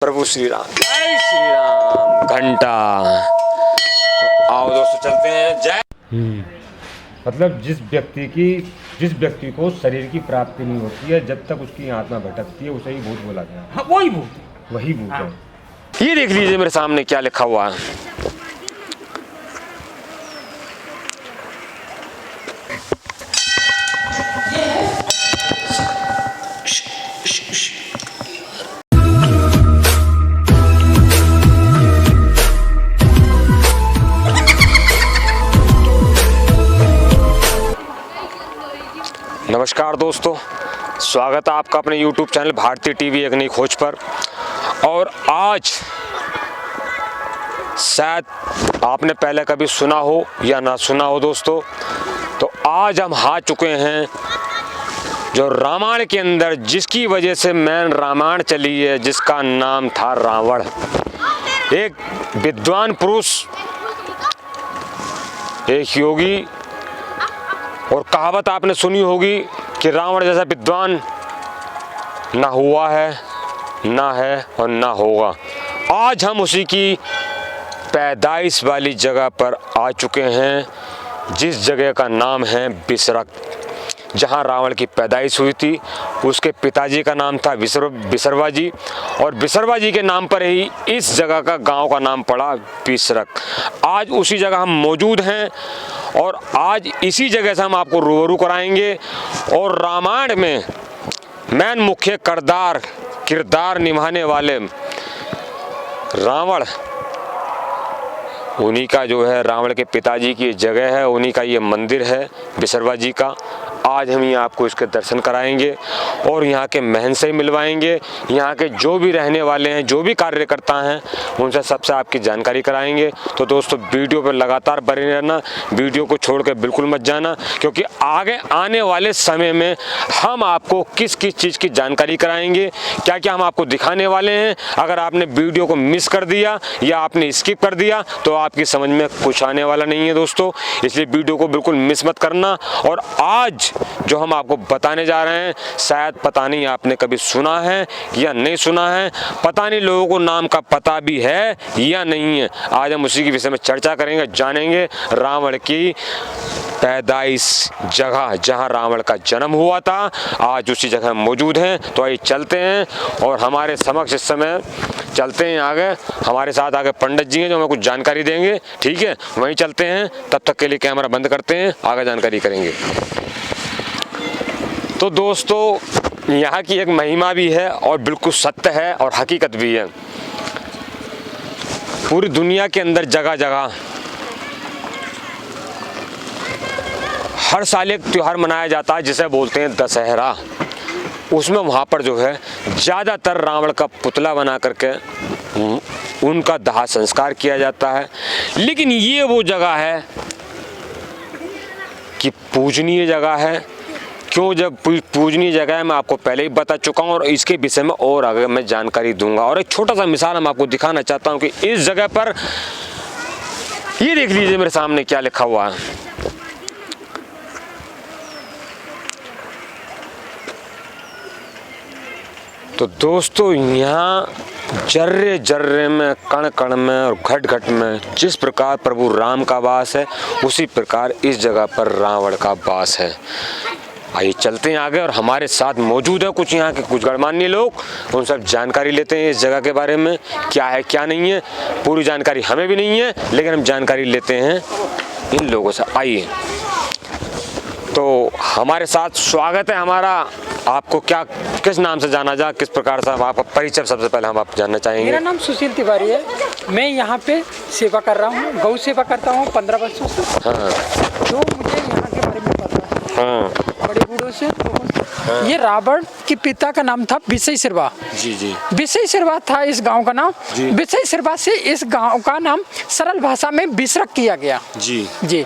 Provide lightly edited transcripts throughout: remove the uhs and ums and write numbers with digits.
प्रभु श्री राम, जय श्री राम। घंटा तो आओ दोस्तों चलते हैं। जय मतलब जिस व्यक्ति को शरीर की प्राप्ति नहीं होती है, जब तक उसकी आत्मा भटकती है, उसे ही भूत बोला गया। हाँ, वही भूत है। ये देख लीजिए मेरे सामने क्या लिखा हुआ है। नमस्कार दोस्तों, स्वागत है आपका अपने YouTube चैनल भारतीय टीवी एक नई खोज पर। और आज शायद आपने पहले कभी सुना हो या ना सुना हो दोस्तों, तो आज हम आ चुके हैं जो रामायण के अंदर, जिसकी वजह से मेन रामायण चली है, जिसका नाम था रावण। एक विद्वान पुरुष, एक योगी, और कहावत आपने सुनी होगी कि रावण जैसा विद्वान ना हुआ है, ना है और ना होगा। आज हम उसी की पैदाइश वाली जगह पर आ चुके हैं, जिस जगह का नाम है बिसरक, जहां रावण की पैदाइश हुई थी। उसके पिताजी का नाम था बिसरवा जी, और बिसरवा जी के नाम पर ही इस जगह का, गांव का नाम पड़ा बिसरक। आज उसी जगह हम मौजूद हैं और आज इसी जगह से हम आपको रूबरू कराएंगे। और रामायण में मेन मुख्य किरदार निभाने वाले रावण, उन्हीं का जो है, रावण के पिताजी की जगह है, उन्हीं का ये मंदिर है बिसरवा जी का। आज हम यहाँ आपको इसके दर्शन कराएंगे और यहाँ के महंत से मिलवाएंगे। यहाँ के जो भी रहने वाले हैं, जो भी कार्यकर्ता हैं, उनसे सबसे आपकी जानकारी कराएंगे। तो दोस्तों वीडियो पर लगातार बने रहना, वीडियो को छोड़ के बिल्कुल मत जाना, क्योंकि आगे आने वाले समय में हम आपको किस किस चीज़ की जानकारी कराएंगे, क्या क्या हम आपको दिखाने वाले हैं। अगर आपने वीडियो को मिस कर दिया या आपने स्किप कर दिया तो आपकी समझ में कुछ आने वाला नहीं है दोस्तों, इसलिए वीडियो को बिल्कुल मिस मत करना। और आज जो हम आपको बताने जा रहे हैं, शायद पता नहीं आपने कभी सुना है या नहीं सुना है, पता नहीं लोगों को नाम का पता भी है या नहीं है। आज हम उसी के विषय में चर्चा करेंगे, जानेंगे रावण की पैदाइश जगह, जहां रावण का जन्म हुआ था। आज उसी जगह मौजूद हैं। तो आइए चलते हैं और हमारे समक्ष इस समय चलते हैं आगे। हमारे साथ आगे पंडित जी हैं जो हमें कुछ जानकारी देंगे, ठीक है, वहीं चलते हैं। तब तक के लिए कैमरा बंद करते हैं, आगे जानकारी करेंगे। तो दोस्तों यहाँ की एक महिमा भी है और बिल्कुल सत्य है और हकीकत भी है। पूरी दुनिया के अंदर जगह जगह हर साल एक त्यौहार मनाया जाता है जिसे बोलते हैं दशहरा। उसमें वहाँ पर जो है ज़्यादातर रावण का पुतला बना करके उनका दाह संस्कार किया जाता है। लेकिन ये वो जगह है कि पूजनीय जगह है। क्यों जब पूजनीय जगह है, मैं आपको पहले ही बता चुका हूँ और इसके विषय में और आगे मैं जानकारी दूंगा। और एक छोटा सा मिसाल हम आपको दिखाना चाहता हूँ कि इस जगह पर ये देख लीजिए मेरे सामने क्या लिखा हुआ है। तो दोस्तों यहाँ जर्रे जर्रे में, कण कण में और घट घट में जिस प्रकार प्रभु राम का वास है, उसी प्रकार इस जगह पर रावण का वास है। आइए चलते हैं आगे और हमारे साथ मौजूद है कुछ यहाँ के कुछ गणमान्य लोग, उन सब जानकारी लेते हैं इस जगह के बारे में, क्या है क्या नहीं है। पूरी जानकारी हमें भी नहीं है, लेकिन हम जानकारी लेते हैं इन लोगों से। आइए, तो हमारे साथ स्वागत है हमारा। आपको क्या, किस नाम से जाना जा, किस प्रकार से आप परिचय सबसे पहले हम आप जानना चाहेंगे? मेरा नाम सुशील तिवारी है। मैं यहाँ पे सेवा कर रहा हूँ, गौ सेवा करता हूँ 15 वर्षों से। हाँ। जो मुझे यहाँ के बारे में पता है, हाँ। बड़े बूढ़ों से। ये रावण के पिता का नाम था बिसईसरवा। जी जी। बिसईसरवा था इस गांव का नाम। बिसईसरवा से इस गांव का नाम सरल भाषा में बिसरक किया गया। जी जी।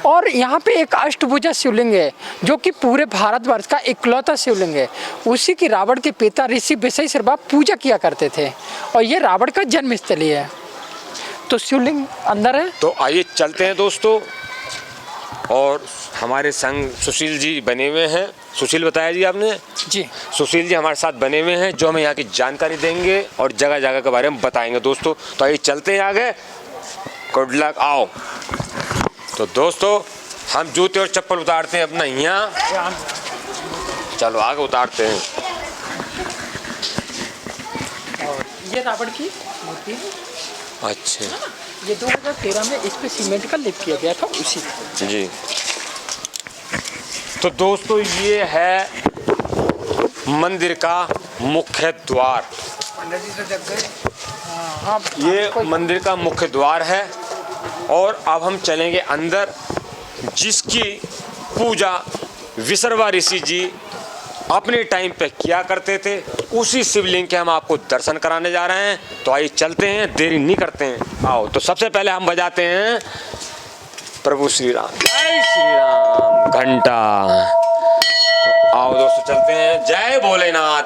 और यहाँ पे एक अष्टभुजा शिवलिंग है, जो कि पूरे भारतवर्ष का इकलौता शिवलिंग है। उसी की रावण के पिता ऋषि बिसईसरवा पूजा किया करते थे, और ये रावण का जन्म स्थली है। तो शिवलिंग अंदर है। तो आइए चलते हैं दोस्तों, और हमारे संग सुशील जी बने हुए हैं। सुशील बताया जी आपने? जी। सुशील जी हमारे साथ बने हुए हैं जो हमें यहाँ की जानकारी देंगे और जगह जगह के बारे में बताएंगे दोस्तों। तो आइए चलते हैं आगे। गुड लक, आओ। तो दोस्तों हम जूते और चप्पल उतारते हैं अपना यहाँ, चलो आगे उतारते हैं। और ये रावण की मूर्ति, अच्छा ये 2013 में इस पे सीमेंट का लेप किया गया था उसी जी। तो दोस्तों ये है मंदिर का मुख्य द्वार। हाँ, ये मंदिर का मुख्य द्वार है और अब हम चलेंगे अंदर, जिसकी पूजा विसर्वा ऋषि जी अपने टाइम पे किया करते थे। उसी शिवलिंग के हम आपको दर्शन कराने जा रहे हैं। तो आइए चलते हैं, देरी नहीं करते हैं, आओ। तो सबसे पहले हम बजाते हैं प्रभु श्री राम, जय श्री राम घंटा। तो आओ दोस्तों चलते हैं। जय भोलेनाथ,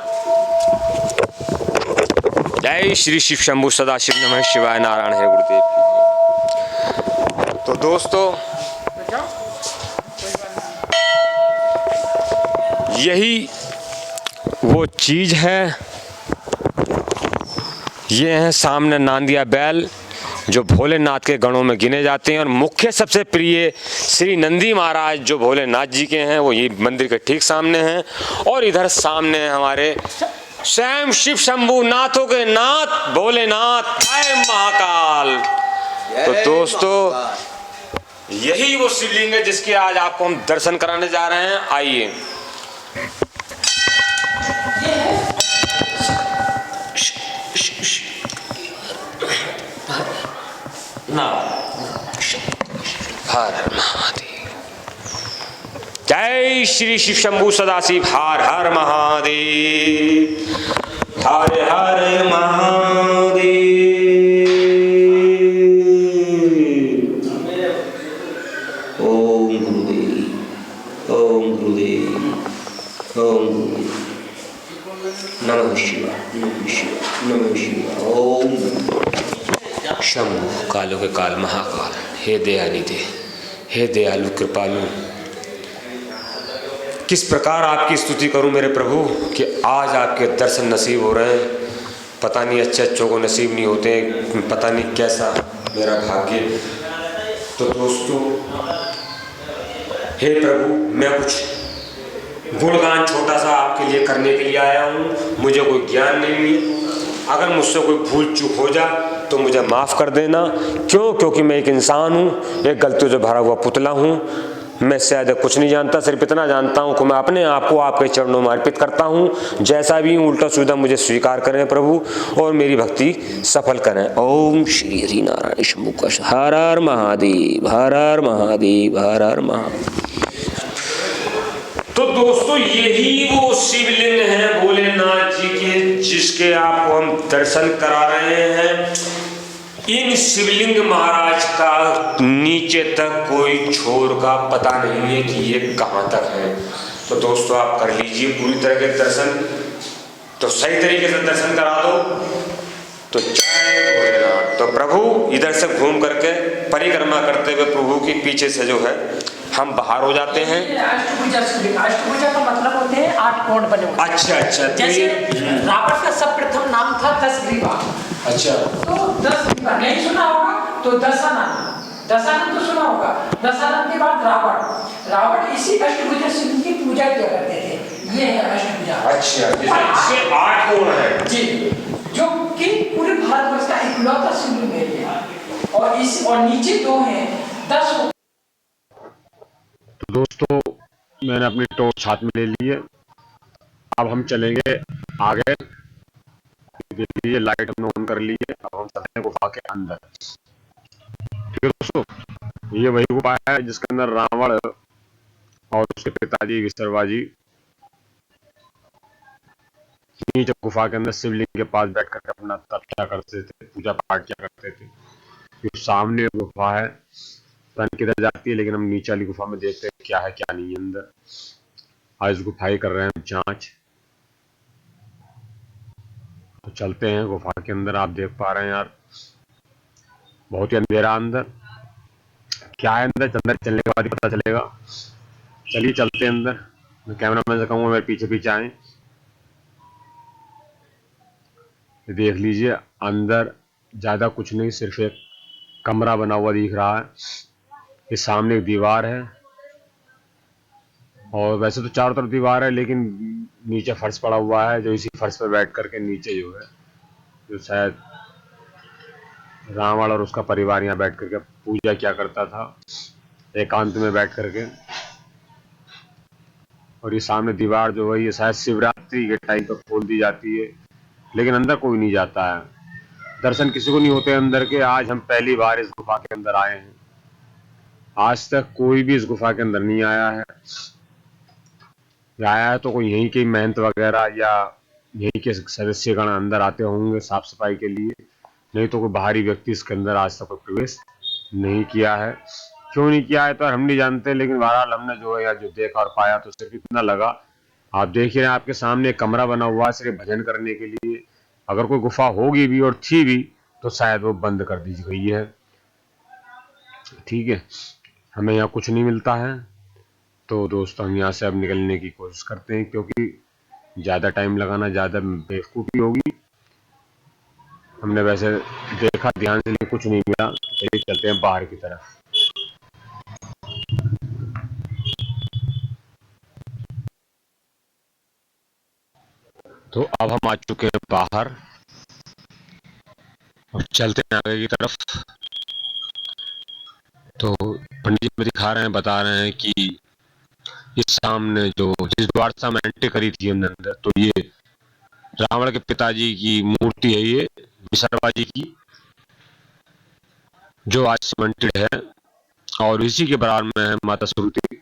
जय श्री शिव शंभु सदाशिव नमः शिवाय, नारायण है गुरुदेव की। तो दोस्तों यही वो चीज है, ये हैं सामने नांदिया बैल जो भोलेनाथ के गणों में गिने जाते हैं। और मुख्य सबसे प्रिय श्री नंदी महाराज जो भोलेनाथ जी के हैं, वो ये मंदिर के ठीक सामने हैं। और इधर सामने हमारे स्वयं शिव शंभु नाथों के नाथ भोलेनाथ, जय महाकाल। तो दोस्तों यही वो शिवलिंग है जिसके आज आपको हम दर्शन कराने जा रहे हैं। आइए। हर महादेव, जय श्री शिव शंभु सदाशिव, हर हर महादेव, हर हर महादेव। ओम गुरुदेव, ओम गुरुदेव, ओम गुरुदेव। नमः शिवाय, नमः शिवाय, नमः शिवाय। ओम शंभु कालों के काल महाकाल, हे दयानिधि, हे दयालु कृपालु। किस प्रकार आपकी स्तुति करूं मेरे प्रभु कि आज आपके दर्शन नसीब हो रहे हैं। पता नहीं अच्छे अच्छों को नसीब नहीं होते, पता नहीं कैसा मेरा भाग्य। तो दोस्तों हे प्रभु, मैं कुछ गुणगान छोटा सा आपके लिए करने के लिए आया हूँ। मुझे कोई ज्ञान नहीं है, अगर मुझसे कोई भूल चूक हो जा तो मुझे माफ़ कर देना। क्यों? क्योंकि मैं एक इंसान हूँ, एक गलतियों से भरा हुआ पुतला हूँ। मैं शायद कुछ नहीं जानता, सिर्फ इतना जानता हूँ कि मैं अपने आप को आपके चरणों में अर्पित करता हूँ। जैसा भी उल्टा सीधा मुझे स्वीकार करें प्रभु, और मेरी भक्ति सफल करें। ओम श्री हरि नारायण शंभु का, हर हर महादेव, हर हर महादेव, हर हर महादेव। तो दोस्तों यही वो शिवलिंग है भोलेनाथ जी के, जिसके आपको हम दर्शन करा रहे हैं। इन शिवलिंग महाराज का नीचे तक कोई छोर का पता नहीं है कि ये कहाँ तक है। तो दोस्तों आप कर लीजिए पूरी तरह के दर्शन, तो सही तरीके से दर्शन करा दो। तो जय भोलेनाथ। तो प्रभु इधर से घूम करके परिक्रमा करते हुए प्रभु के पीछे से जो है हम बाहर हो जाते हैं। अष्टभुजा शिवलिंग, अष्टभुजा का मतलब होते हैं 8 कोण बने हुए। अच्छा अच्छा। जैसे रावण का सर्वप्रथम नाम था 10 ग्रीवा। अच्छा। तो 10 ग्रीवा नहीं सुना होगा तो दशानन, दशानन तो सुना होगा। दशानन के बाद रावण, रावण इसी अष्टभुजा शिवलिंग की पूजा किया करते थे। ये है अष्टभुजा। अच्छा, इससे 8 कोण है जी, जो कि पूरे भारतवर्ष का इकलौता शिवलिंग है ये। और इस और नीचे 2 हैं 10। तो दोस्तों मैंने अपनी टॉर्च हाथ में ले ली है। अब हम चलेंगे आगे। देखिए लाइट हमने ऑन कर ली है। अब हम चलते हैं गुफा के अंदर। ठीक है दोस्तों, ये वही गुफा है जिसके अंदर रावण और उसके पिताजी विसर्वा जी नीचे गुफा के अंदर शिवलिंग के पास बैठ कर अपना तपस्या करते थे, पूजा पाठ किया करते थे। जो सामने गुफा है पता किधर जाती है, लेकिन हम नीचे वाली गुफा में देखते हैं क्या है क्या नहीं है अंदर। आज गुफा ही कर रहे हैं जांच। तो चलते हैं गुफा के अंदर। आप देख पा रहे हैं यार बहुत ही अंधेरा अंदर। क्या है अंदर चलने के बाद ही पता चलेगा। चलिए चलते हैं अंदर। मैं कैमरामैन से कहूँगा मेरे पीछे पीछे आए। देख लीजिए, अंदर ज़्यादा कुछ नहीं, सिर्फ एक कमरा बना हुआ दिख रहा है। ये सामने एक दीवार है, और वैसे तो चारों तरफ दीवार है, लेकिन नीचे फर्श पड़ा हुआ है, जो इसी फर्श पर बैठ करके नीचे जो है, जो शायद रावण और उसका परिवार यहाँ बैठ करके पूजा किया करता था, एकांत में बैठ करके। और ये सामने दीवार जो है, ये शायद शिवरात्रि के टाइम पर खोल दी जाती है, लेकिन अंदर कोई नहीं जाता है, दर्शन किसी को नहीं होते अंदर के। आज हम पहली बार इस गुफा के अंदर आए हैं, आज तक कोई भी इस गुफा के अंदर नहीं आया है। आया है तो कोई यहीं के महंत वगैरह या यहीं के सदस्यगण अंदर आते होंगे साफ सफाई के लिए, नहीं तो कोई बाहरी व्यक्ति इसके अंदर आज तक प्रवेश नहीं किया है। क्यों नहीं किया है तो हम नहीं जानते, लेकिन बहरहाल हमने जो है यार जो देखा और पाया तो सिर्फ इतना लगा। आप देख रहे हैं, आपके सामने एक कमरा बना हुआ है सिर्फ भजन करने के लिए। अगर कोई गुफा होगी भी और थी भी तो शायद वो बंद कर दी गई है। ठीक है, हमें यहाँ कुछ नहीं मिलता है, तो दोस्तों हम यहाँ से अब निकलने की कोशिश करते हैं, क्योंकि ज़्यादा टाइम लगाना ज़्यादा बेवकूफ़ी होगी। हमने वैसे देखा ध्यान से, लेकिन कुछ नहीं मिला, तो चलिए चलते हैं बाहर की तरफ। तो अब हम आ चुके हैं बाहर, अब चलते हैं आगे की तरफ। तो पंडित जी में दिखा रहे हैं, बता रहे हैं कि इस सामने जो जिस द्वार से हम एंट्री करी थी हमने अंदर, तो ये रावण के पिताजी की मूर्ति है, ये विसर्वा जी की, जो आज सीमेंटेड है। और इसी के बराबर में है माता सुरती,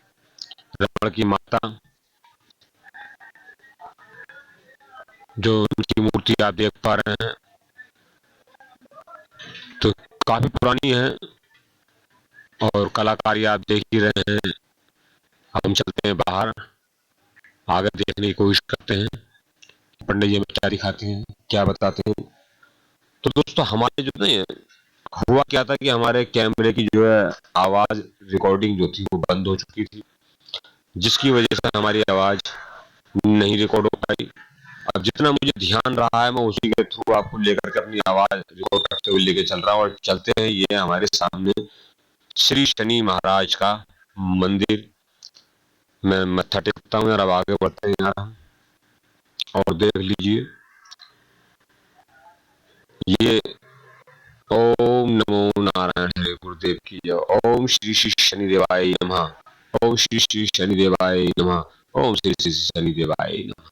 रावण की माता, जो उनकी मूर्ति आप देख पा रहे हैं, तो काफी पुरानी है और कलाकारी आप देख ही रहे हैं। अब हम चलते हैं बाहर, आगे देखने की कोशिश करते हैं पंडित जी हमें क्या दिखाते हैं, क्या बताते हैं। तो दोस्तों हमारे जो नहीं है, हुआ क्या था कि हमारे कैमरे की जो है आवाज रिकॉर्डिंग जो थी वो बंद हो चुकी थी, जिसकी वजह से हमारी आवाज नहीं रिकॉर्ड हो पाई। अब जितना मुझे ध्यान रहा है, मैं उसी के थ्रू आपको लेकर के अपनी आवाज रिकॉर्ड करते हुए लेके चल रहा हूँ। और चलते हैं, ये हमारे सामने श्री शनि महाराज का मंदिर। मैं मत्था टेकता हूँ यार, अब आगे बढ़ते हैं यार। और देख लीजिए, ये ओम नमो नारायण हरे गुरुदेव की जय। ओम श्री श्री शनिदेवाय नमः। ओम श्री श्री शनिदेवाय नमः। ओम श्री श्री शनिदेवाय नमः।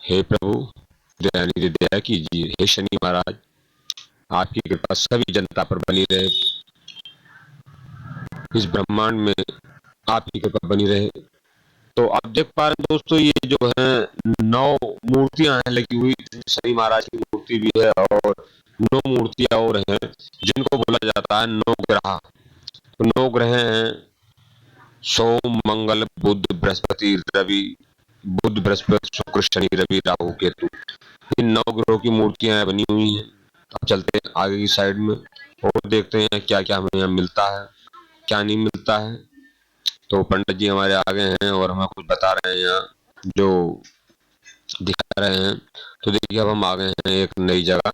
हे प्रभु दयानिधि दया कीजिए। हे शनि महाराज, आपकी कृपा सभी जनता पर बनी रहे, इस ब्रह्मांड में आपकी कृपा बनी रहे। तो आप देख पा रहे हैं दोस्तों, ये जो है 9 मूर्तियां हैं लगी हुई, शनि महाराज की मूर्ति भी है और 9 मूर्तियां और हैं, जिनको बोला जाता है 9 ग्रह। तो 9 ग्रह हैं सोम मंगल बुध बृहस्पति रवि, बुध बृहस्पति शुक्र शनि रवि राहु केतु। इन 9 ग्रहों की मूर्तियां बनी हुई हैं। अब चलते हैं आगे की साइड में और देखते हैं क्या क्या हमें यहाँ मिलता है, क्या नहीं मिलता है। तो पंडित जी हमारे आगे हैं और हमें कुछ बता रहे हैं यहाँ, जो दिखा रहे हैं। तो देखिए, अब हम आ गए हैं एक नई जगह।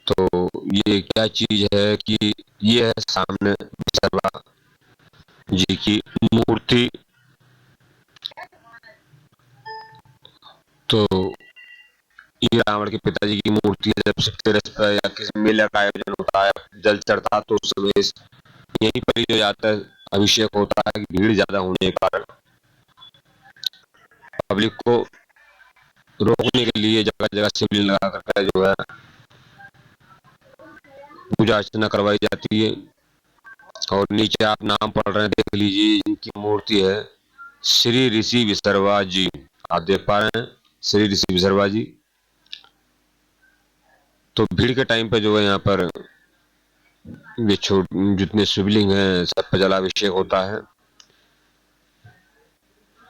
तो ये क्या चीज है कि ये है सामने विसर्वा जी की मूर्ति। तो ये रावण के पिताजी की मूर्ति है। जब सप्तरस पर या किसी मेले का आयोजन होता है, जल चढ़ता, तो उस समय यहीं पर ही जो जाता है अभिषेक होता है। भीड़ ज्यादा होने के कारण पब्लिक को रोकने के लिए जगह जगह शिवलिंग लगा करके जो है पूजा अर्चना करवाई जाती है। और नीचे आप नाम पढ़ रहे हैं, देख लीजिए, इनकी मूर्ति है श्री ऋषि विसर्वा जी। आप देख पा रहे हैं श्री ऋषि विसर्वा जी। तो भीड़ के टाइम पे जो है यहाँ पर जितने शिवलिंग हैं सब पर जलाभिषेक होता है।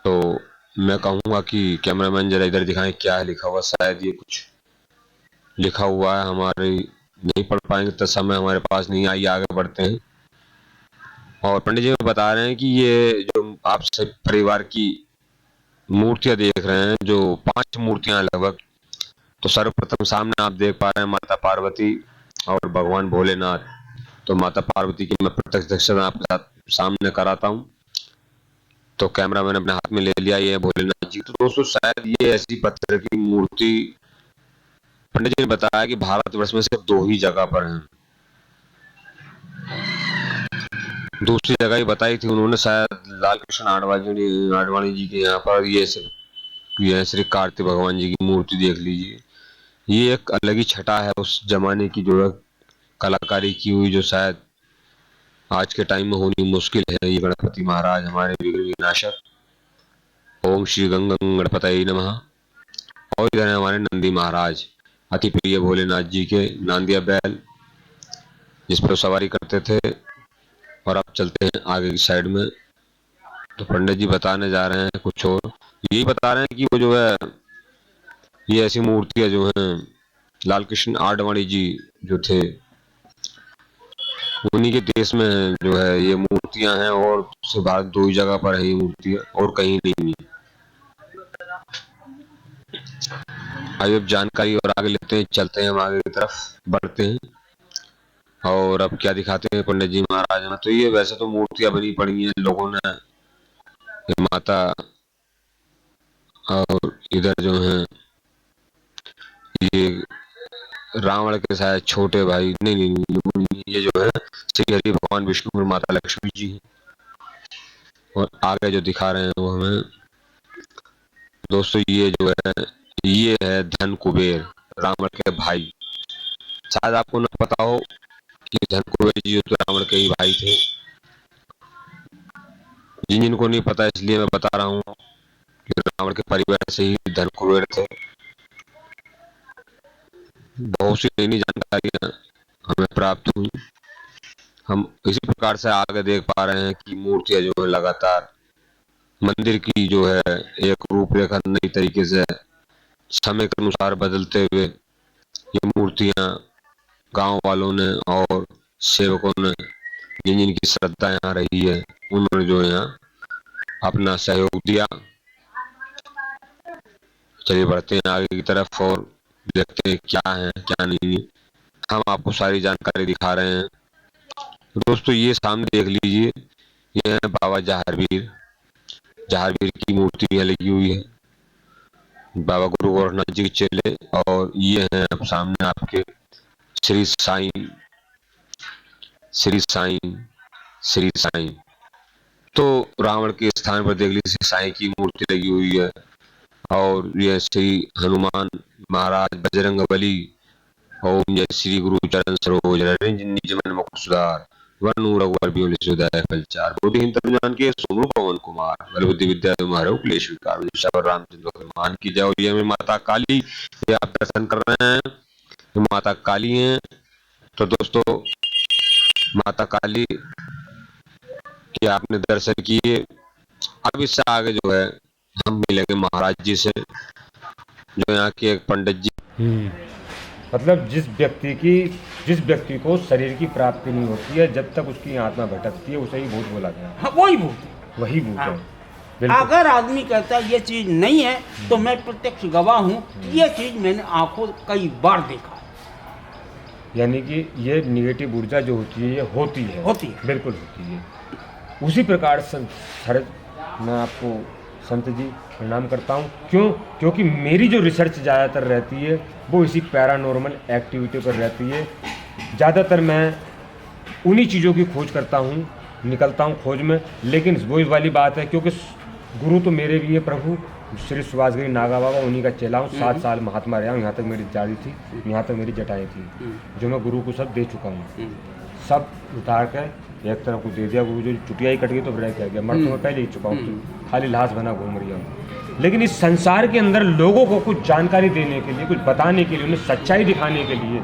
तो मैं कहूंगा कि कैमरामैन जरा इधर दिखाएं क्या है लिखा हुआ। शायद ये कुछ लिखा हुआ है, हमारे नहीं पढ़ पाएंगे तो समय हमारे पास नहीं। आइए आगे बढ़ते हैं। और पंडित जी बता रहे हैं कि ये जो आप सब परिवार की मूर्तियां देख रहे हैं, जो 5 मूर्तियां लगभग तो सर्वप्रथम सामने आप देख पा रहे हैं माता पार्वती और भगवान भोलेनाथ। तो माता पार्वती की मैं प्रत्यक्ष दर्शन आपके साथ सामने कराता हूँ। तो कैमरा मैंने अपने हाथ में ले लिया, ये है भोलेनाथ जी। तो दोस्तों शायद ये ऐसी पत्थर की मूर्ति पंडित जी ने बताया कि भारतवर्ष में सिर्फ 2 ही जगह पर है। दूसरी जगह ही बताई थी उन्होंने, शायद लाल कृष्ण आडवाणी जी के यहाँ पर ये श्री कार्तिक भगवान जी की मूर्ति देख लीजिए। ये एक अलग ही छटा है उस जमाने की जो है कलाकारी की हुई, जो शायद आज के टाइम में होनी मुश्किल है। ये गणपति महाराज हमारे विघ्न विनाशक, ओम श्री गंगं गणपतये नमः। और इधर है हमारे नंदी महाराज, अति प्रिय भोलेनाथ जी के नांदिया बैल, जिस पर सवारी करते थे। और अब चलते हैं आगे की साइड में। तो पंडित जी बताने जा रहे हैं कुछ और, यही बता रहे हैं कि वो जो है ये ऐसी मूर्तियां जो हैं लाल कृष्ण आडवाणी जी जो थे उन्हीं के देश में जो है ये मूर्तियां हैं, और सिर्फ भारत 2 ही जगह पर है ये मूर्तियां और कहीं नहीं है। आइए अब जानकारी और आगे लेते हैं, चलते हैं हम आगे की तरफ बढ़ते हैं। और अब क्या दिखाते हैं पंडित जी महाराज ने। तो ये वैसे तो मूर्तियां बनी पड़ी हैं लोगों ने, ये माता और इधर जो है ये रावण के शायद छोटे भाई, नहीं, ये जो है श्री हरि भगवान विष्णु और माता लक्ष्मी जी हैं। और आगे जो दिखा रहे हैं वो हमें दोस्तों ये जो है ये है धन कुबेर, रावण के भाई। शायद आपको न पता हो कि धन कुबेर जी तो रावण के ही भाई थे। जिनको नहीं पता इसलिए मैं बता रहा हूँ कि रावण के परिवार से ही धन कुबेर थे। बहुत सी नई जानकारियां हमें प्राप्त हुई। हम इसी प्रकार से आगे देख पा रहे हैं कि मूर्तियां जो है लगातार मंदिर की जो है एक रूपरेखा नई तरीके से समय के अनुसार बदलते हुए ये मूर्तियां गांव वालों ने और सेवकों ने, जिनकी श्रद्धा यहाँ रही है, उन्होंने जो यहाँ अपना सहयोग दिया। चलिए बढ़ते हैं आगे की तरफ और देखते हैं क्या है क्या नहीं है। हम आपको सारी जानकारी दिखा रहे हैं। दोस्तों ये सामने देख लीजिए, ये है बाबा जहारवीर की मूर्ति यहाँ लगी हुई है, बाबा गुरु गोरखनाथ जी के चेले। और ये है अब सामने आपके श्री साईं। तो रावण के स्थान पर देख लीजिए साईं की मूर्ति लगी हुई है। और यह श्री हनुमान महाराज, बजरंगबली, ओम जय श्री गुरु चरण सरोज निज मन मुकुट सुधार, वनु रघुवर बिमल सुदाय फलचार, बुद्धिहीन तनु जानिके सुनो पवन कुमार, बल बुद्धि विद्या तुम्हारे क्लेश विकार, सब रामचंद्र हनुमान की जय। ये में माता काली, ये आप दर्शन कर रहे हैं, ये माता काली हैं। तो दोस्तों माता काली के आपने दर्शन किए। अब इससे आगे जो है हम मिलेंगे महाराज जी से, जो यहाँ के एक पंडित जी। मतलब जिस व्यक्ति को शरीर की प्राप्ति नहीं होती है, जब तक उसकी आत्मा भटकती है, उसे ही भूत बोला गया। हाँ, वही भूत है। है। बिल्कुल। अगर आदमी कहता है ये चीज नहीं है, तो मैं प्रत्यक्ष गवाह हूँ, ये चीज मैंने आंखों कई बार देखा है। यानी कि ये निगेटिव ऊर्जा जो होती है ये होती है बिल्कुल होती है। उसी प्रकार से मैं आपको संत जी प्रणाम करता हूँ। क्योंकि मेरी जो रिसर्च ज़्यादातर रहती है वो इसी पैरानॉर्मल एक्टिविटी पर रहती है। ज़्यादातर मैं उन्हीं चीज़ों की खोज करता हूँ, निकलता हूँ खोज में। लेकिन वही वाली बात है, क्योंकि गुरु तो मेरे भी है प्रभु श्री सुभाषगिरी नागा बाबा, उन्हीं का चेला हूँ। 7 साल महात्मा रहा हूँ। यहाँ तक मेरी दाढ़ी थी, यहाँ तक मेरी जटाएँ थी, जो मैं गुरु को सब दे चुका हूँ। सब उतार कर एक तरफ को दे दिया। गुरु जो चुटिया ही कट गई तो फिर क्या गया, मर तो मैं पहले ही चुका हूँ, खाली लाश बना घूम रही हूँ। लेकिन इस संसार के अंदर लोगों को कुछ जानकारी देने के लिए, कुछ बताने के लिए, उन्हें सच्चाई दिखाने के लिए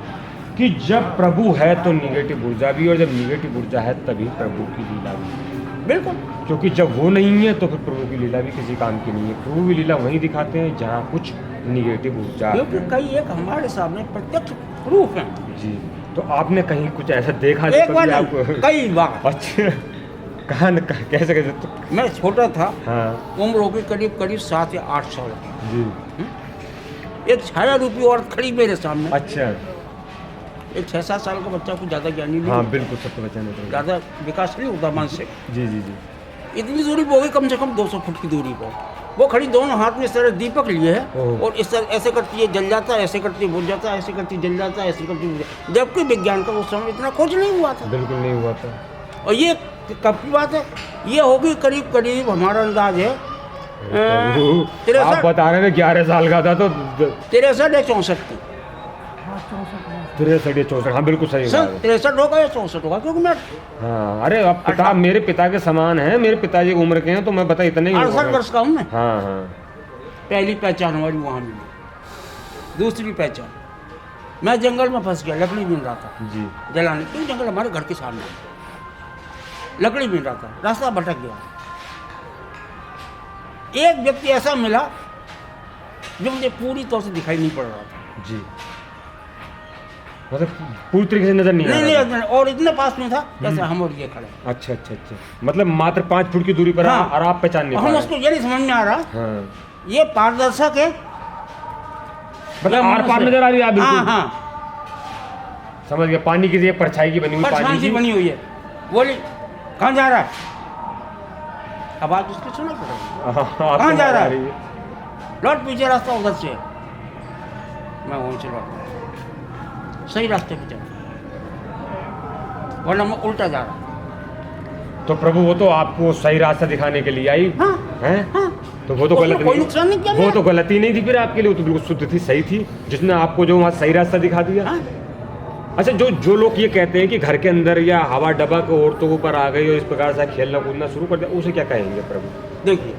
कि जब प्रभु है तो निगेटिव ऊर्जा भी, और जब निगेटिव ऊर्जा है तभी प्रभु की लीला भी। बिल्कुल, क्योंकि जब वो नहीं है तो फिर प्रभु की लीला भी किसी काम की नहीं है। प्रभु की लीला वहीं दिखाते हैं जहाँ कुछ निगेटिव ऊर्जा, क्योंकि कई एक हमारे सामने प्रत्यक्ष प्रूफ है जी। तो आपने कहीं कुछ ऐसा देखा? एक बार आपको कई बार। अच्छा, कहाँ कैसे तो... मैं छोटा था, हाँ, उम्र होगी करीब 7 या 8 साल की जी। एक छाया रूपी औरत खड़ी मेरे सामने। अच्छा, एक 6-7 साल का बच्चा कुछ ज़्यादा ज्ञानी नहीं, हाँ बिल्कुल, सबको बचाने पड़ेगा। ज़्यादा विकास नहीं होता मानसिक। जी जी जी। इतनी दूरी पे होगी कम से कम 200 फुट की दूरी पर। वो खड़ी दोनों हाथ में इस तरह दीपक लिए है ओह। और इस तरह ऐसे करती है जल जाता है, ऐसे करती है बुझ जाता है, ऐसे करती है जल जाता है, ऐसे करती है बुझ जाता है। जबकि विज्ञान का उस समय इतना खोज नहीं हुआ था। बिल्कुल नहीं हुआ था। और ये कब की बात है? ये होगी करीब करीब हमारा अंदाज है आप बता रहे थे 11 साल का था तो 63 या 64 की। 63 या 64, हाँ बिल्कुल सही सर बात है। 63 होगा या 64 होगा, क्योंकि मैं हाँ, अरे अब पिता मेरे पिता के समान है, मेरे पिताजी की उम्र के हैं, तो मैं बता इतने ही 68 वर्ष का हूँ मैं। हाँ हाँ। पहली पहचान हमारी वहाँ मिली। दूसरी पहचान, मैं जंगल में फंस गया, लकड़ी बीन रहा था जी जलाने, क्यों जंगल हमारे घर के सामने, लकड़ी बीन रहा था, रास्ता भटक गया। एक व्यक्ति ऐसा मिला जो मुझे पूरी तौर से दिखाई नहीं पड़ रहा था। जी, मतलब पूरी तरीके से नजर नहीं आ नहीं रहा था। नहीं, और इतने पास में था जैसे हम और ये खड़े। अच्छा अच्छा अच्छा, मतलब मात्र 5 फुट की दूरी पर हाँ। और आप पहचान नहीं और पा हम रहे। उसको ये नहीं समझ में आ रहा हाँ, ये पारदर्शक है, मतलब आर पार नजर आ रही है आप हाँ बिल्कुल। हाँ, समझ गया, पानी की एक परछाई की बनी हुई परछाई पानी सी की। बनी हुई है। बोली कहाँ जा रहा है? आवाज उसकी सुना पड़ेगी। हाँ, आपको कहाँ जा रहा है? नजर आ रही है। लौट, पीछे रास्ता उधर से है। मैं वहीं से लौट सही रास्ते पे चल, वरना मैं उल्टा जा रहा। तो प्रभु वो तो आपको सही रास्ता दिखाने के लिए आई हाँ हैं? हाँ, तो वो तो उसमें गलत कोई नहीं, नुकसान नहीं किया वो मेरा। तो गलती नहीं थी फिर आपके लिए, वो तो बिल्कुल शुद्ध थी, सही थी, जिसने आपको जो वहाँ सही रास्ता दिखा दिया। हाँ? अच्छा, जो लोग ये कहते हैं कि घर के अंदर या हवा डबा के औरतों के ऊपर आ गई और इस प्रकार से खेलना कूदना शुरू कर दिया, उसे क्या कहेंगे प्रभु? देखिए,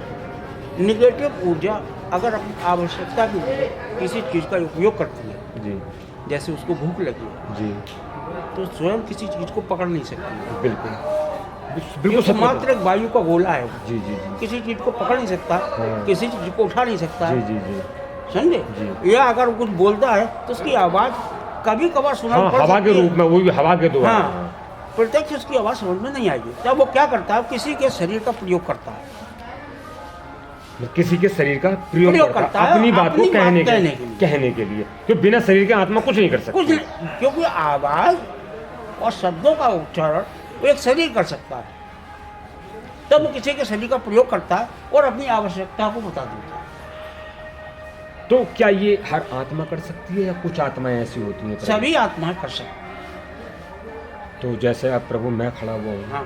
निगेटिव ऊर्जा अगर अपनी आवश्यकता के लिए किसी चीज़ का उपयोग करती है, जी जैसे उसको भूख लगी है, जी तो स्वयं किसी चीज़ को पकड़ नहीं सकती। बिल्कुल बिल्कुल क्योंकि सत्य मात्र एक वायु का गोला है वो। जी जी जी किसी चीज़ को पकड़ नहीं सकता, हाँ। किसी चीज़ को उठा नहीं सकता जी है, जी जी समझे? जी। या अगर कुछ बोलता है तो उसकी आवाज़ कभी कभार सुना हाँ, पड़ हवा के सकती है। रूप में, वो भी हवा के द्वारा। हाँ, प्रत्यक्ष उसकी आवाज़ समझ में नहीं आएगी। तब वो क्या करता है? किसी के शरीर का प्रयोग करता है, किसी के शरीर का प्रयोग करता है अपनी बात को कहने के लिए, तो बिना शरीर के आत्मा कुछ नहीं कर सकती। कुछ नहीं, क्योंकि आवाज़ और शब्दों का उच्चारण वो एक शरीर कर सकता है। तब वो किसी के शरीर का प्रयोग करता है और अपनी आवश्यकता को बता देता है। तो क्या ये हर आत्मा कर सकती है या कुछ आत्माएं ऐसी होती हैं? सभी आत्माएं कर सकती तो जैसे अब प्रभु मैं खड़ा हुआ हूँ, हाँ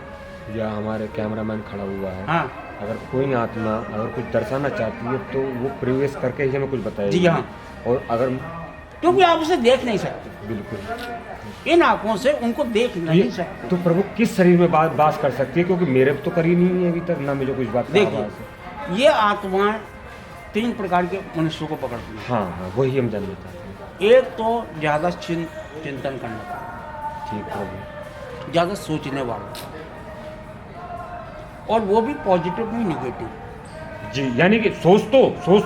या हमारे कैमरामैन खड़ा हुआ है, हाँ अगर कोई आत्मा अगर कुछ दर्शाना चाहती है तो वो प्रवेश करके ही हमें कुछ बताएगी। जी हाँ। और अगर क्योंकि आप उसे देख नहीं सकते, बिल्कुल इन आंखों से उनको देख नहीं सकते। तो प्रभु किस शरीर में वास कर सकती है? क्योंकि मेरे तो करी नहीं है अभी तक, ना मुझे कुछ बात का आभास है। देखिए, ये आत्माएं 3 प्रकार के मनुष्यों को पकड़ती हैं। हाँ हाँ, वही हम जानना चाहते हैं। एक तो ज़्यादा चिंतन करने वाला, ठीक प्रभु। ज़्यादा सोचने वाला, और वो भी पॉजिटिव नहीं नेगेटिव। जी, यानी कि सोच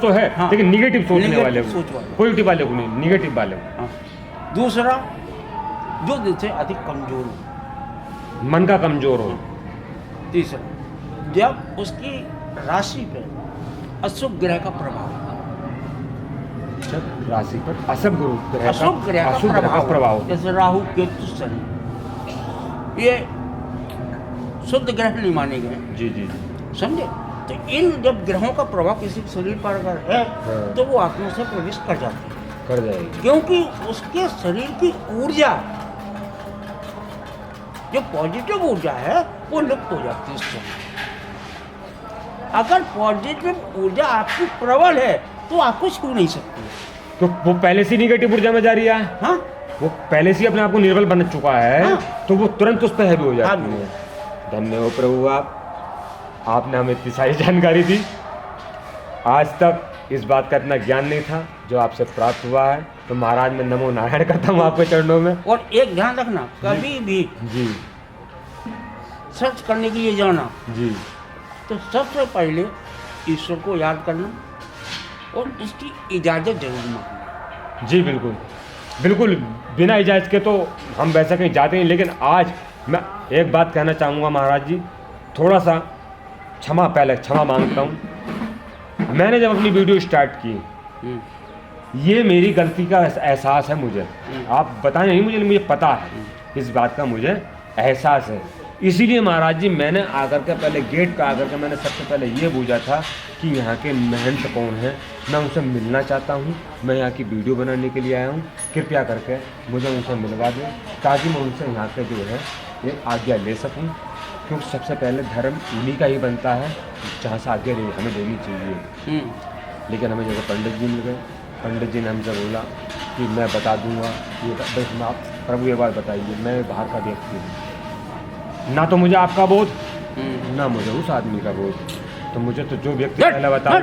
तो है, हाँ। लेकिन निगेटिव सोचने नेगेटिव वाले सोच वाले। को, पॉजिटिव वाले को नहीं, निगेटिव वाले को। हाँ। दूसरा, जो दिल से अधिक कमजोर हो। मन का कमजोर हो। तीसरा, जब उसकी राशि पे अशुभ ग्रह का प्रभाव, जब राशि पर अशुभ ग्रह अशुभ ग्रह अशुभ का ग्रह का प्रभाव, जैसे राहु केतु शनि, ये शुद्ध ग्रह नहीं माने गए, जी जी जी, समझे? तो इन जब ग्रहों का प्रभाव किसी के शरीर पर अगर है, हाँ। तो वो आत्मा से प्रवेश कर जाती है, कर जाएगी। क्योंकि उसके शरीर की ऊर्जा, जो पॉजिटिव ऊर्जा है, वो लुप्त हो जाती है उस समय। अगर पॉजिटिव ऊर्जा आपकी प्रबल है तो आपको छू नहीं सकती। तो वो पहले से निगेटिव ऊर्जा में जा रही है, हाँ, वो पहले से अपने आप को निर्बल बन चुका है, हाँ। तो वो तुरंत उस पर हैवी हो जाती हाँ। है। धन्यवाद प्रभु, आपने हमें इतनी सारी जानकारी दी। आज तक इस बात का इतना ज्ञान नहीं था जो आपसे प्राप्त हुआ है, तो महाराज मैं नमो नारायण करता हूँ आपके चरणों में। और एक ध्यान रखना, कभी भी जी सर्च करने के लिए जाना जी तो सबसे पहले ईश्वर को याद करना और उसकी इजाज़त जरूर मांगना। जी, बिल्कुल बिल्कुल, बिना इजाज़त के तो हम वैसा कहीं जाते नहीं। लेकिन आज मैं एक बात कहना चाहूँगा महाराज जी, थोड़ा सा क्षमा मांगता हूँ। मैंने जब अपनी वीडियो स्टार्ट की, ये मेरी गलती का एहसास है मुझे, आप बताएं नहीं मुझे पता है, इस बात का मुझे एहसास है। इसीलिए महाराज जी मैंने आकर के पहले गेट पे आकर के मैंने सबसे पहले ये पूछा था कि यहाँ के महंत कौन हैं, मैं उनसे मिलना चाहता हूँ, मैं यहाँ की वीडियो बनाने के लिए आया हूँ, कृपया करके मुझे उनसे मिलवा दें ताकि मैं उनसे यहाँ पे जो है ये आज्ञा ले सकूँ, क्योंकि सबसे पहले धर्म उन्हीं का ही बनता है जहाँ से आज्ञा हमें देनी चाहिए। लेकिन हमें जैसे पंडित जी मिल गए, पंडित जी ने हमसे बोला कि मैं बता दूंगा ये बस आप प्रभु ये बात बताइए, मैं बाहर का व्यक्ति हूँ, ना तो मुझे आपका बोध ना मुझे उस आदमी का बोध, तो मुझे तो जो व्यक्ति पहले बता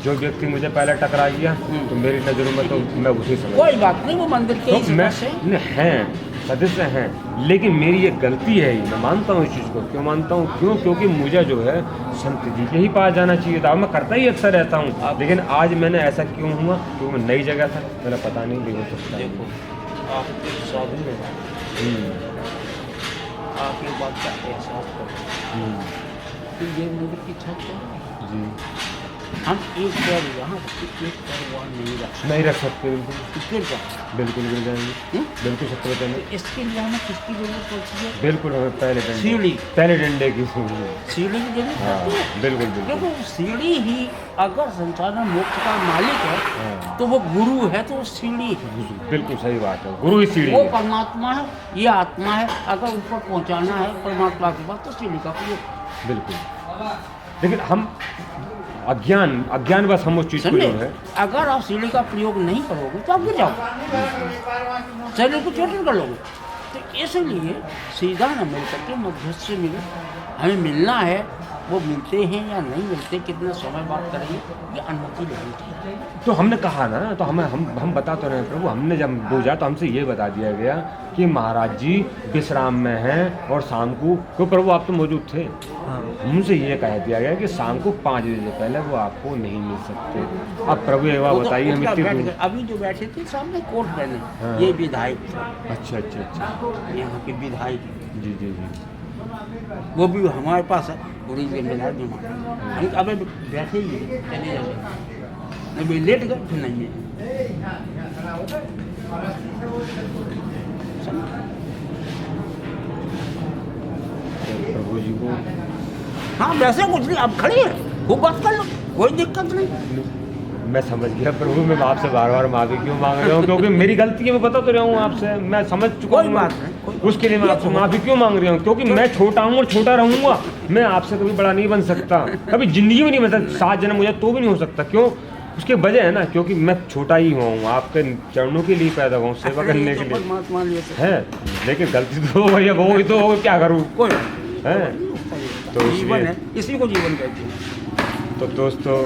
जो व्यक्ति मुझे पहले टकरा गया तो मेरी नज़रों में तो मैं उसी समझ कोई बात नहीं, वो मंदिर के तो मैं हैं सदस्य हैं, लेकिन मेरी ये गलती है ही, मैं मानता हूँ इस चीज़ को। क्यों मानता हूँ? क्योंकि मुझे जो है संत जी के ही पास जाना चाहिए था, मैं करता ही अक्सर रहता हूँ, लेकिन आज मैंने ऐसा क्यों हुआ? क्योंकि मैं नई जगह था, मेरा पता नहीं भी हो सकता है। देखो आप साधु हैं, आप ये बात का एहसास करो कि ये मंदिर की छत है जी हम एक पैर यहाँ एक पैर वहाँ नहीं रख सकते, बिल्कुल गिर जाए, बिल्कुल गिर जाएंगे, बिल्कुल सत्य बताएंगे, इसके लिए हमें किसकी जरूरत पड़ती है? बिल्कुल हमें सीढ़ी, पहले डंडे की सीढ़ी की जरूरत हाँ पड़ती है। बिल्कुल बिल्कुल देखो सीढ़ी ही अगर संसार में मोक्ष का मालिक है तो वो गुरु है, तो वो सीढ़ी है। बिल्कुल सही बात है, गुरु ही सीढ़ी वो है। परमात्मा है, ये आत्मा है, अगर ऊपर पहुंचाना है परमात्मा के पास तो सीढ़ी का प्रयोग। बिल्कुल, लेकिन हम अज्ञान बस हम उस चीज़ को जो है, अगर आप सीढ़ी का प्रयोग नहीं करोगे तो आप गिर जाओगे, शरीर को चोटिल कर लोगे। तो इसलिए सीधा न मिल करके मध्यस्थ से मिले, हमें मिलना है, वो मिलते हैं या नहीं मिलते, कितना समय बात करेंगे, ये अनुमति लेनी चाहिए। तो हमने कहा ना, तो हम बता तो रहे प्रभु, हमने जब पूछा तो हमसे ये बता दिया गया कि महाराज जी विश्राम में हैं और शाम को, क्यों प्रभु आप तो मौजूद थे, हमसे ये कह दिया गया कि शाम को 5 बजे से पहले वो आपको नहीं मिल सकते। अब प्रभु ये बात बताइए, हम इतनी अभी जो बैठे थे सामने कोर्ट पहने, हाँ। ये विधायक थे, अच्छा अच्छा अच्छा, यहाँ के विधायक, जी जी जी, वो भी हमारे पास है, पूरी जिम्मेदार भी हम अब बैठे ही हैं, चले जाते नहीं लेट गए फिर नहीं है। प्रभु जी को हाँ वैसे कुछ नहीं, अब खड़ी है खूब बात कर लो, कोई दिक्कत नहीं। मैं समझ गया प्रभु, मैं आपसे बार बार माफी क्यों मांग रहा हूँ, क्योंकि मेरी गलती है, मैं बता तो रहा हूँ आपसे, मैं समझ चुका कोई हूँ, बात नहीं, उसके लिए मैं आपसे माफी क्यों मांग रहा हूँ, क्योंकि मैं छोटा हूँ और छोटा रहूँगा, मैं आपसे कभी बड़ा नहीं बन सकता, कभी जिंदगी में नहीं बन सकता, 7 जन्म मुझे तो भी नहीं हो सकता। क्यों? उसके वजह है ना, क्योंकि मैं छोटा ही हुआ हूँ, आपके चरणों के लिए पैदा हुआ हूँ, सेवा करने के लिए परमात्मा लिए है, लेकिन गलती तो भैया वो ही तो हो, क्या करूँ कोई है। तो जीवन है, इसी को जीवन कहते हैं। तो दोस्तों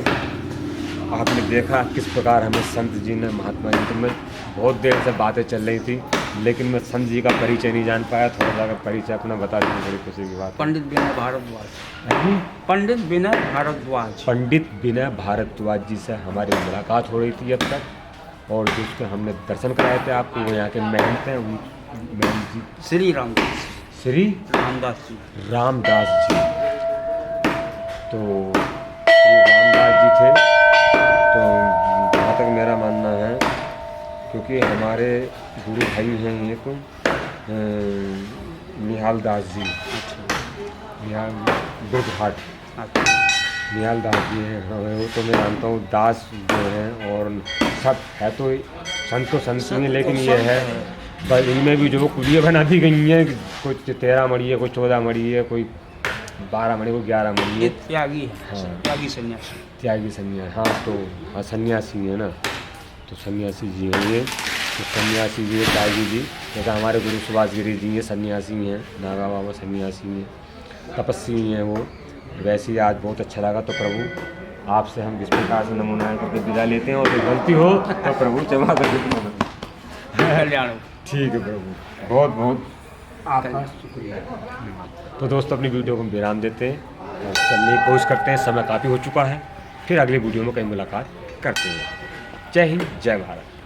आपने देखा किस प्रकार हमें संत जी ने, महात्मा जी, तो मैं बहुत देर से बातें चल रही थी, लेकिन मैं संत जी का परिचय नहीं जान पाया, थोड़ा सा अगर परिचय अपना बता दीजिए, बड़ी खुशी की बात। पंडित विनय भारद्वाज, पंडित विनय भारद्वाज, पंडित विनय भारद्वाज जी से हमारी मुलाकात हो रही थी अब तक, और जिसके हमने दर्शन कराए थे आपको, वो यहाँ के महंत हैं, महंत जी श्री रामदास, श्री रामदास जी, रामदास जी, तो श्री रामदास जी थे। तो जहाँ तक मेरा मानना है, क्योंकि हमारे गुरु भाई हैं एक निहाल दास जी, निहाल गुजघाट, निहाल दास जी हैं, वो तो मैं जानता हूँ, दास जो हैं, और सब है तो संत ही हैं, लेकिन ये है पर इनमें भी जो कुलियाँ बना दी गई हैं, कोई 13 मड़ी है, कोई 14 मड़ी है, कोई 12 मड़ी, कोई 11 मड़ी ये है, त्यागी है, हाँ। त्यागी सन्यासी, त्यागी सन्यासी, हाँ तो हाँ सन्यासी है ना, तो सन्यासी जी हैं ये, तो सन्यासी जी है त्यागी जी, जैसा हमारे गुरु सुभाष गिरी जी हैं, सन्यासी हैं, नागा बाबा सन्यासी हैं, तपस्वी हैं वो। वैसे ही आज बहुत अच्छा लगा, तो प्रभु आपसे हम जिस प्रकार से नमूना करके विदा लेते हैं, और कोई गलती हो तो प्रभु क्षमा कर देते। ठीक है प्रभु, बहुत बहुत आपका शुक्रिया। तो दोस्तों अपनी वीडियो को हम विराम देते हैं, और चलने की कोशिश करते हैं, समय काफ़ी हो चुका है, फिर अगली वीडियो में कहीं मुलाकात करते हैं। जय हिंद, जय भारत।